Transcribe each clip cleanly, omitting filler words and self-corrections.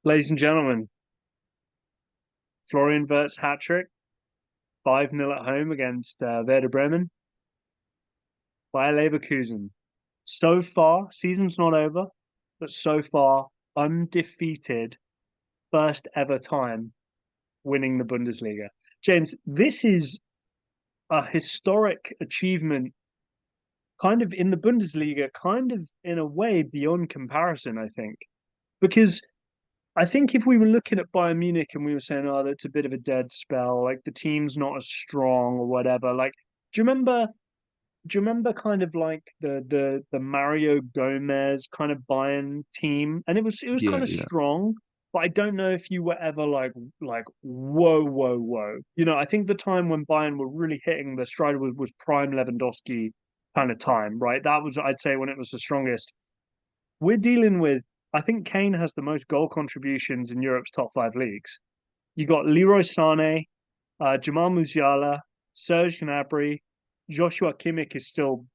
Ladies and gentlemen, Florian Wirtz hat trick, 5-0 at home against Werder Bremen by Leverkusen. So far, season's not over, but so far, undefeated, first ever time winning the Bundesliga. James, this is a historic achievement, kind of in the Bundesliga, kind of in a way beyond comparison, I think. Because I think if we were looking at Bayern Munich and we were saying, oh, that's a bit of a dead spell, like the team's not as strong or whatever, like, do you remember? Do you remember kind of like the Mario Gomez kind of Bayern team? And it was Yeah, kind of yeah. strong, but I don't know if you were ever like whoa, whoa, whoa. I think the time when Bayern were really hitting the stride was prime Lewandowski kind of time, right? That was, I'd say, when it was the strongest. We're dealing with, I think Kane has the most goal contributions in Europe's top five leagues. You got Leroy Sané, Jamal Musiala, Serge Gnabry, Joshua Kimmich is still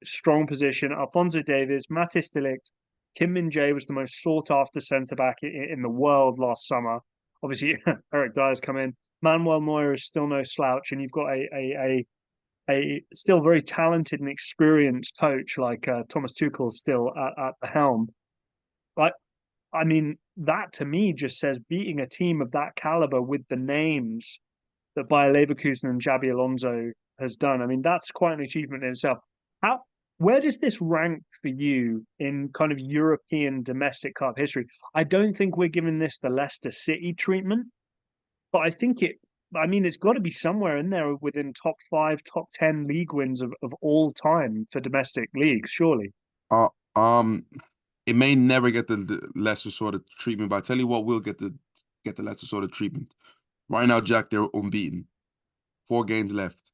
strong position. Alphonso Davies, Matis Delict, Kim Min Jae was the most sought after centre back in the world last summer. Obviously, Eric Dyer's come in. Manuel Neuer is still no slouch, and you've got a still very talented and experienced coach like Thomas Tuchel still at the helm. Like, I mean, that to me just says beating a team of that caliber with the names that Bayer Leverkusen and Xabi Alonso has done. I mean, that's quite an achievement in itself. How, where does this rank for you in kind of European domestic cup history? I don't think we're giving this the Leicester City treatment, but I think I mean, it's got to be somewhere in there within top five, top 10 league wins of all time for domestic leagues, surely. Uh, um, it may never get the lesser sort of treatment, but I tell you what, will get the lesser sort of treatment. Right now, Jack, they're unbeaten. 4 games left.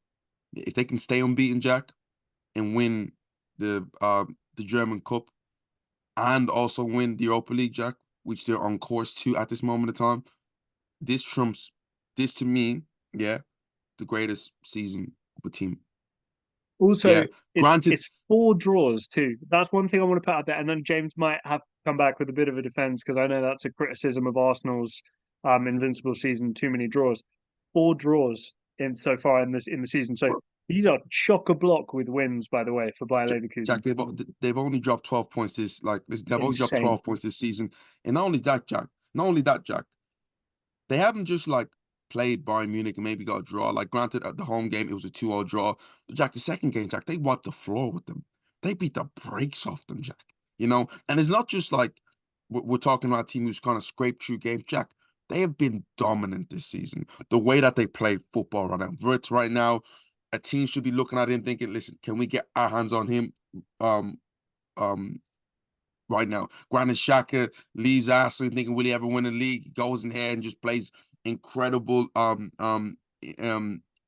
If they can stay unbeaten, Jack, and win the German Cup and also win the Europa League, Jack, which they're on course to at this moment of time, this trumps this to me, yeah, the greatest season of a team. Also, Yeah, it's granted, it's four draws too. That's one thing I want to put out there. And then James might have come back with a bit of a defense because I know that's a criticism of Arsenal's invincible season, too many draws. Four draws in so far in the season. So these are chock a block with wins, by the way, for Bayer Jack, Leverkusen. they've only dropped 12 points they've only dropped Insane. 12 points this season. And not only that, Jack, they haven't just like played Bayern Munich and maybe got a draw. Like granted, at the home game it was a 2-0 draw. But Jack, the second game, Jack, they wiped the floor with them. They beat the brakes off them, Jack. And it's not just like we're talking about a team who's kind of scraped through games, Jack. They have been dominant this season. The way that they play football right now. Wirtz right now, a team should be looking at him thinking, listen, can we get our hands on him um um right now? Granit Xhaka leaves Arsenal thinking, will he ever win a league? He goes in here and just plays incredible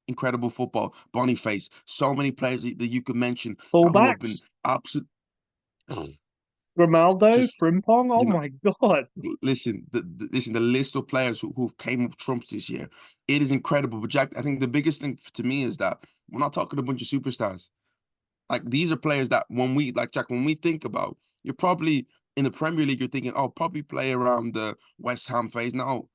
incredible football. Boniface, so many players that you could mention who have been Fullbacks, absolute Grimaldo, just Frimpong. Oh you know my God. listen, the list of players who came with trumps this year, it is incredible. But Jack, I think the biggest thing to me is that we're not talking a bunch of superstars. Like these are players that when we think about, you're probably in the Premier League, you're thinking, oh, probably play around the West Ham phase. No,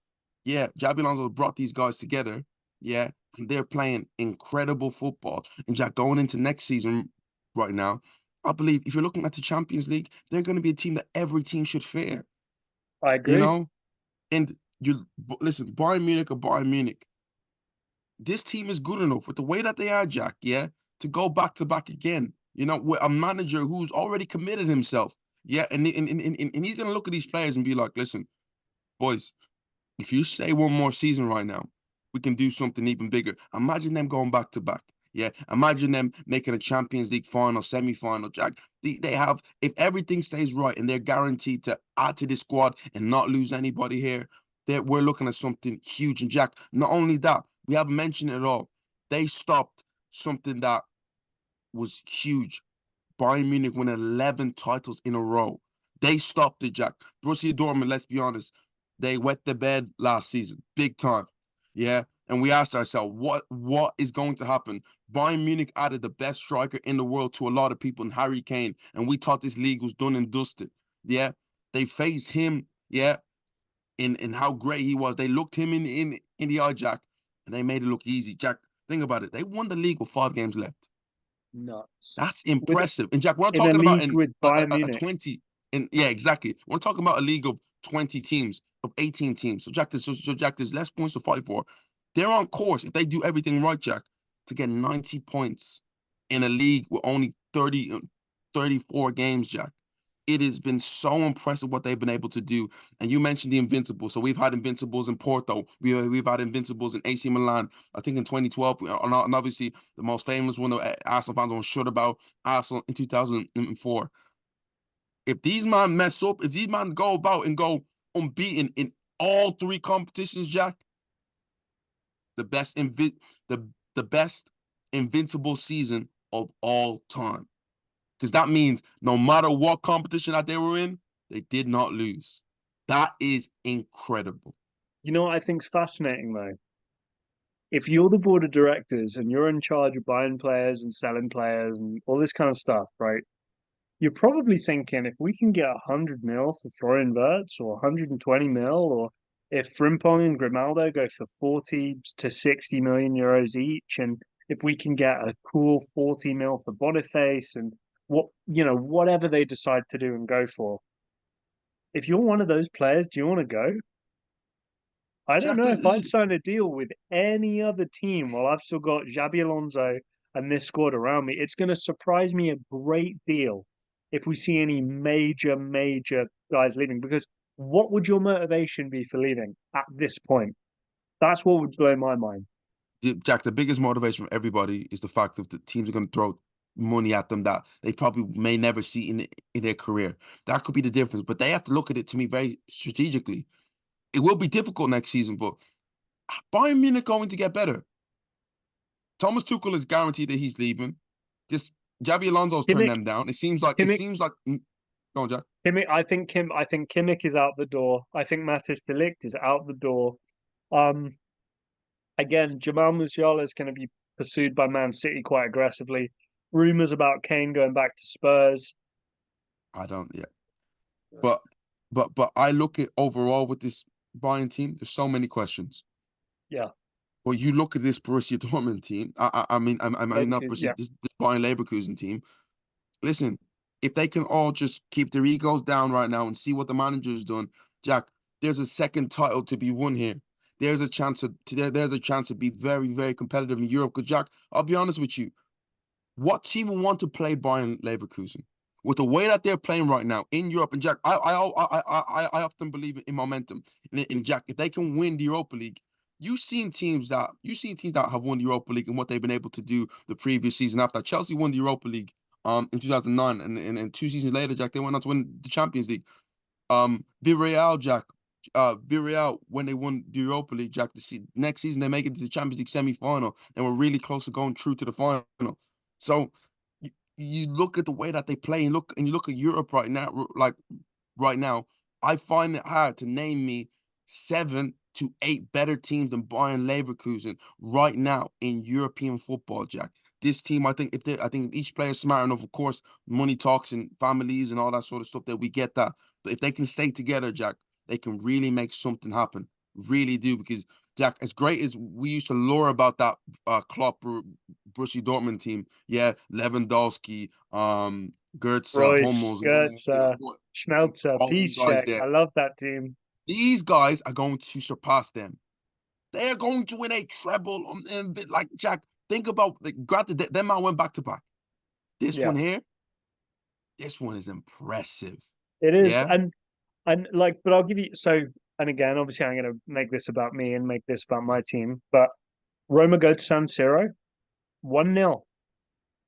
yeah, Xabi Alonso brought these guys together, yeah, and they're playing incredible football. And Jack, going into next season right now, I believe if you're looking at the Champions League, they're going to be a team that every team should fear, I you agree. know. And you listen, Bayern Munich or Bayern Munich, this team is good enough with the way that they are, Jack, yeah, to go back to back again. With a manager who's already committed himself. Yeah, and he's gonna look at these players and be like, listen, boys, if you stay one more season right now, we can do something even bigger. Imagine them going back to back. Yeah, imagine them making a Champions League final, semi-final, Jack. They have, if everything stays right and they're guaranteed to add to this squad and not lose anybody here, we're looking at something huge. And Jack, not only that, we haven't mentioned it at all. They stopped something that was huge. Bayern Munich won 11 titles in a row. They stopped it, Jack. Borussia Dortmund, let's be honest, they wet the bed last season, big time. Yeah, and we asked ourselves, what is going to happen? Bayern Munich added the best striker in the world to a lot of people in Harry Kane, and we thought this league was done and dusted. Yeah, they faced him. Yeah, in how great he was. They looked him in the eye, Jack, and they made it look easy. Jack, think about it. They won the league with 5 games left. Nuts. That's With impressive. And Jack, we're not in a talking about league with Bayern a Munich. 20. And yeah, exactly. We're talking about a league of 20 teams, of 18 teams. So Jack, Jack, there's less points to fight for. They're on course, if they do everything right, Jack, to get 90 points in a league with only 34 games, Jack. It has been so impressive what they've been able to do. And you mentioned the Invincibles. So we've had Invincibles in Porto. We've had Invincibles in AC Milan. I think in 2012, and obviously the most famous one that Arsenal fans don't shut about, Arsenal in 2004. If these man mess up, if these man go about and go unbeaten in all 3 competitions, Jack, the best the best invincible season of all time. Because that means no matter what competition that they were in, they did not lose. That is incredible. You know what I think's fascinating though? If you're the board of directors and you're in charge of buying players and selling players and all this kind of stuff, right? You're probably thinking if we can get 100 mil for Florian Wirtz or 120 mil, or if Frimpong and Grimaldo go for 40 to 60 million euros each, and if we can get a cool 40 mil for Boniface and whatever they decide to do and go for. If you're one of those players, do you want to go? I don't Jack, know if I'd listen, sign a deal with any other team while I've still got Xabi Alonso and this squad around me. It's going to surprise me a great deal if we see any major guys leaving. Because what would your motivation be for leaving at this point? That's what would blow my mind. Jack, the biggest motivation for everybody is the fact that the teams are going to throw money at them that they probably may never see in their career. That could be the difference. But they have to look at it, to me, very strategically. It will be difficult next season, but Bayern Munich going to get better. Thomas Tuchel is guaranteed that he's leaving. Just Xabi Alonso's turned Kimmich, them down. It Kimmich, seems like go on, Jack. Kimmich. I think Kimmich is out the door. I think Matis de Ligt is out the door. Um, Again, Jamal Musiala is going to be pursued by Man City quite aggressively. Rumors about Kane going back to Spurs. I don't, yeah. But I look at overall with this Bayern team, there's so many questions. Yeah, But you look at this Borussia Dortmund team. I mean not Borussia, Yeah, this Bayern Leverkusen team. Listen, if they can all just keep their egos down right now and see what the manager's done, Jack, there's a second title to be won here. There's a chance there's a chance to be very, very competitive in Europe. Because Jack, I'll be honest with you, what team will want to play Bayern Leverkusen with the way that they're playing right now in Europe? And Jack, I often believe in momentum. And Jack, if they can win the Europa League, you've seen teams that have won the Europa League and what they've been able to do the previous season after. Chelsea won the Europa League in 2009, and 2 seasons later, Jack, they went on to win the Champions League. Villarreal, Jack, Villarreal, when they won the Europa League, Jack, next season they make it to the Champions League semi-final and were really close to going through to the final. So you look at the way that they play and you look at Europe right now, like right now, I find it hard to name me 7 to 8 better teams than Bayern Leverkusen right now in European football, Jack. This team, I think if each player is smart enough, of course, money talks and families and all that sort of stuff, that we get that. But if they can stay together, Jack, they can really make something happen. Really do, because Jack, as great as we used to lure about that Klopp Borussia Dortmund team, yeah, Lewandowski, Goetze, Royce, Hummels, Goetze, Schmelzer, all them guys Piszczek. there. I love that team. These guys are going to surpass them. They are going to win a treble. Like Jack, think about, like, granted, them man went back to back. This Yeah, one here, this one is impressive. it is. Yeah, And like, but I'll give you so. And again, obviously, I'm going to make this about me and make this about my team. But Roma go to San Siro, 1-0.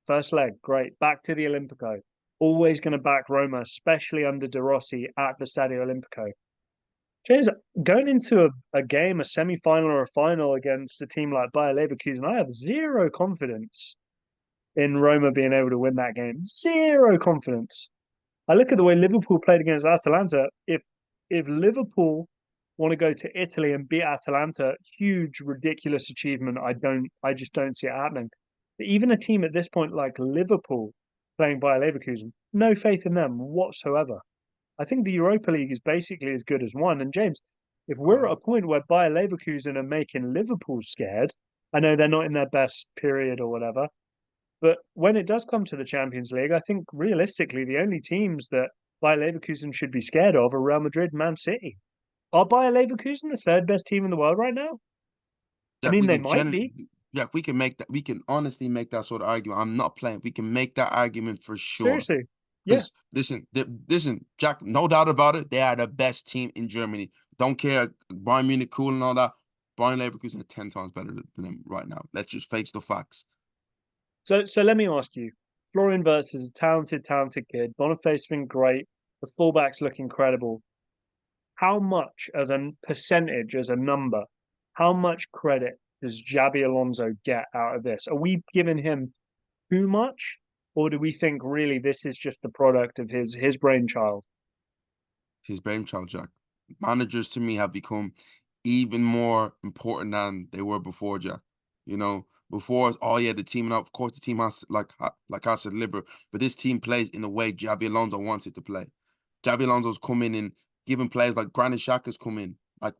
First leg, great. Back to the Olimpico. Always going to back Roma, especially under De Rossi at the Stadio Olimpico. James, going into a game, a semi-final or a final against a team like Bayer Leverkusen, I have zero confidence in Roma being able to win that game. Zero confidence. I look at the way Liverpool played against Atalanta. If Liverpool want to go to Italy and beat Atalanta, huge, ridiculous achievement. I just don't see it happening. But even a team at this point like Liverpool playing by Leverkusen, no faith in them whatsoever. I think the Europa League is basically as good as one. And James, If we're at a point where Bayer Leverkusen are making Liverpool scared, I know they're not in their best period or whatever, but when it does come to the Champions League, I think realistically the only teams that Bayer Leverkusen should be scared of are Real Madrid and Man City. Are Bayer Leverkusen the third best team in the world right now? I Jack, mean, we they can might be. Jack, we can make that. We can honestly make that sort of argument. I'm not playing. We can make that argument for sure. Seriously. Yeah. Because listen, Jack, no doubt about it. They are the best team in Germany. Don't care, Bayern Munich, cool and all that. Bayern Leverkusen are 10 times better than them right now. Let's just face the facts. So let me ask you. Florian Wirtz is a talented kid. Boniface has been great. The fullbacks look incredible. How much as a percentage, as a number, how much credit does Xabi Alonso get out of this? Are we giving him too much? Or do we think really this is just the product of his brainchild? His brainchild, Jack. Managers to me have become even more important than they were before, Jack. You know, before, oh yeah, the team, and of course the team has like I said, deliberate, but this team plays in the way Xabi Alonso wants it to play. Xabi Alonso's come in and giving players like Granit Xhaka's come in, like,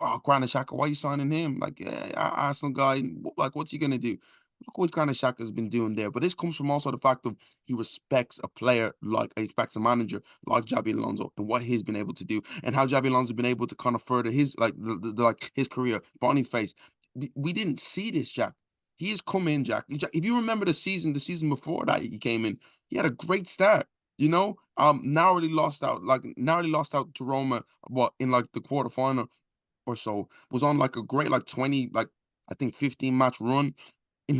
oh, Granit Xhaka, why are you signing him? Like, yeah, Arsenal guy, like, what's he gonna do? Look what Granit Xhaka's been doing there. But this comes from also the fact of he respects a player like he respects a manager like Xabi Alonso and what he's been able to do and how Xabi Alonso's been able to kind of further his like like his career. Boniface, we didn't see this, Jack. He has come in, Jack. If you remember the season before that he came in, he had a great start. You know, narrowly lost out to Roma, what, in like the quarterfinal or so. Was on like a great like 20, like I think 15 match run in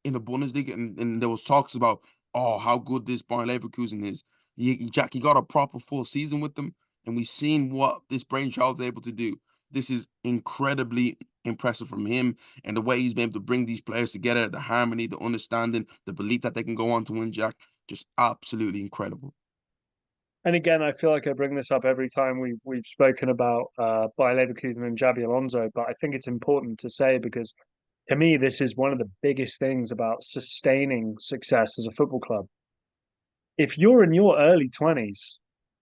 in the Bundesliga, and there was talks about, oh, how good this Bayern Leverkusen is. Jack, he got a proper full season with them, and we've seen what this brainchild's able to do. This is incredibly impressive from him, and the way he's been able to bring these players together, the harmony, the understanding, the belief that they can go on to win, Jack, just absolutely incredible. And again, I feel like I bring this up every time we've spoken about Bayer Leverkusen and Xabi Alonso, but I think it's important to say because to me, this is one of the biggest things about sustaining success as a football club. If you're in your early 20s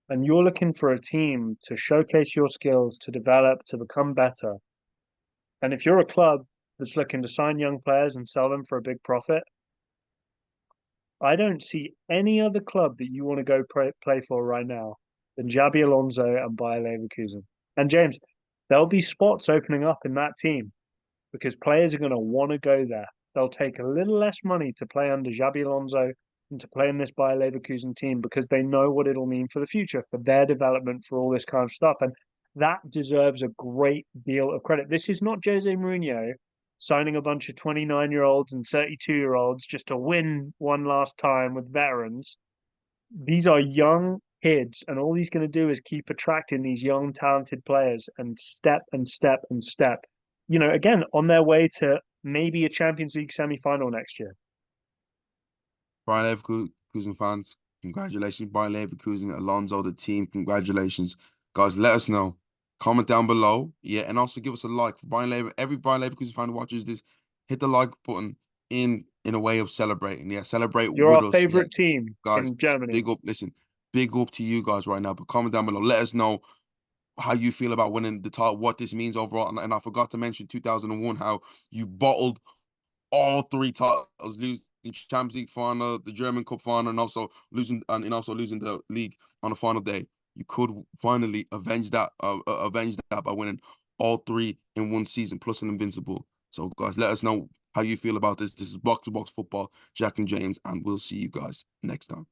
and you're looking for a team to showcase your skills, to develop, to become better, and if you're a club that's looking to sign young players and sell them for a big profit, I don't see any other club that you want to go play for right now than Xabi Alonso and Bayer Leverkusen. And James, there'll be spots opening up in that team because players are going to want to go there. They'll take a little less money to play under Xabi Alonso and to play in this Bayer Leverkusen team because they know what it'll mean for the future, for their development, for all this kind of stuff. And that deserves a great deal of credit. This is not Jose Mourinho signing a bunch of 29-year-olds and 32-year-olds just to win one last time with veterans. These are young kids, and all he's going to do is keep attracting these young, talented players and step and step and step. You know, again, on their way to maybe a Champions League semi-final next year. Bayern Leverkusen fans, congratulations. Bayern Leverkusen, Alonso, the team, congratulations. Guys, let us know. Comment down below. Yeah, and also give us a like. For every Bayern Leverkusen fan who watches this, hit the like button in a way of celebrating. Yeah, celebrate You're with our us. Yeah, favorite team guys, in Germany. big up. Listen, big up to you guys right now. But comment down below. Let us know how you feel about winning the title, what this means overall. And I forgot to mention 2001, how you bottled all three titles, losing Champions League final, the German Cup final, and also losing the league on the final day. You could finally avenge that by winning all three in one season plus an invincible. So guys, let us know how you feel about this. This is Box to Box Football, Jack and James, and we'll see you guys next time.